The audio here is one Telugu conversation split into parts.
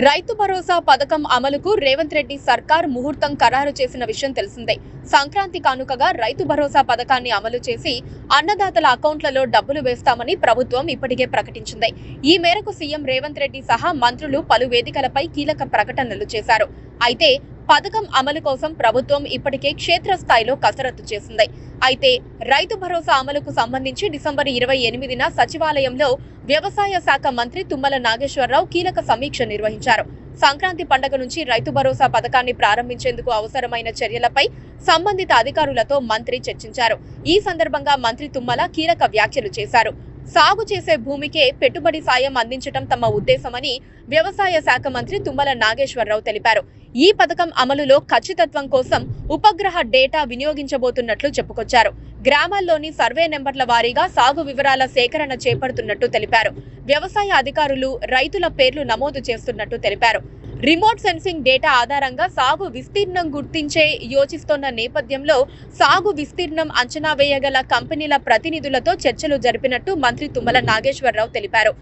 రైతు భరోసా పథకం అమలుకు రేవంత్ రెడ్డి సర్కార్ ముహూర్తం ఖరారు చేసిన విషయం తెలిసిందే. సంక్రాంతి కానుకగా రైతు భరోసా పథకాన్ని అమలు చేసి అన్నదాతల అకౌంట్లలో డబ్బులు వేస్తామని ప్రభుత్వం ఇప్పటికే ప్రకటించింది. ఈ మేరకు సీఎం రేవంత్ రెడ్డి సహా మంత్రులు పలు వేదికలపై కీలక ప్రకటనలు చేశారు. అయితే పథకం అమలు కోసం ప్రభుత్వం ఇప్పటికే క్షేత్రస్థాయిలో కసరత్తు చేసింది. అయితే రైతు భరోసా అమలుకు సంబంధించి డిసెంబర్ 28న సచివాలయంలో వ్యవసాయ శాఖ మంత్రి తుమ్మల నాగేశ్వరరావు కీలక సమీక్ష నిర్వహించారు. సంక్రాంతి పండుగ నుంచి రైతు భరోసా పథకాన్ని ప్రారంభించేందుకు అవసరమైన చర్యలపై సంబంధిత అధికారులతో మంత్రి చర్చించారు. ఈ సందర్భంగా మంత్రి తుమ్మల కీలక వ్యాఖ్యలు చేశారు. సాగు చేసే భూమికే పెట్టుబడి సాయం అందించడం తమ ఉద్దేశమని వ్యవసాయ శాఖ మంత్రి తుమ్మల నాగేశ్వరరావు తెలిపారు. ఈ పథకం అమలులో ఖచ్చితత్వం కోసం ఉపగ్రహ డేటా వినియోగించబోతున్నట్లు చెప్పుకొచ్చారు. గ్రామాల్లోని సర్వే నెంబర్ల వారీగా సాగు వివరాల సేకరణ చేపడుతున్నట్టు తెలిపారు. వ్యవసాయ అధికారులు రైతుల పేర్లు నమోదు చేస్తున్నట్టు తెలిపారు. రిమోట్ సెన్సింగ్ డేటా ఆధారంగా సాగు విస్తీర్ణం గుర్తించే యోచిస్తోన్న నేపథ్యంలో సాగు విస్తీర్ణం అంచనా వేయగల కంపెనీల ప్రతినిధులతో చర్చలు జరిపినట్టు మంత్రి తుమ్మల నాగేశ్వరరావు తెలిపారు.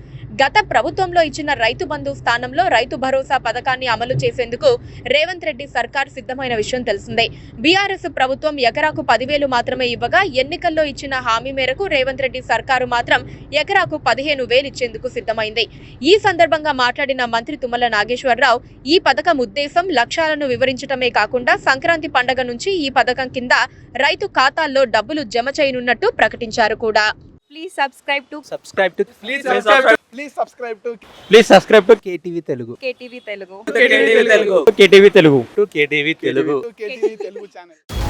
గత ప్రభుత్వంలో ఇచ్చిన రైతు బంధు స్థానంలో రైతు భరోసా పథకాన్ని అమలు చేసేందుకు రేవంత్ రెడ్డి సర్కార్ సిద్ధమైన విషయం తెలిసిందే. బీఆర్ఎస్ ప్రభుత్వం ఎకరాకు 10,000 మాత్రమే ఇవ్వగా ఎన్నికల్లో ఇచ్చిన హామీ మేరకు రేవంత్ రెడ్డి సర్కారు మాత్రం ఎకరాకు 15,000 ఇచ్చేందుకు సిద్ధమైంది. ఈ సందర్భంగా మాట్లాడిన మంత్రి తుమ్మల నాగేశ్వరరావు ఈ పథకం ఉద్దేశం లక్ష్యాలను వివరించడమే కాకుండా సంక్రాంతి పండుగ నుంచి ఈ పథకం కింద రైతు ఖాతాల్లో డబ్బులు జమ చేయనున్నట్టు ప్రకటించారు కూడా. Please subscribe to KTV Telugu. KTV Telugu. KTV Telugu. KTV Telugu channel.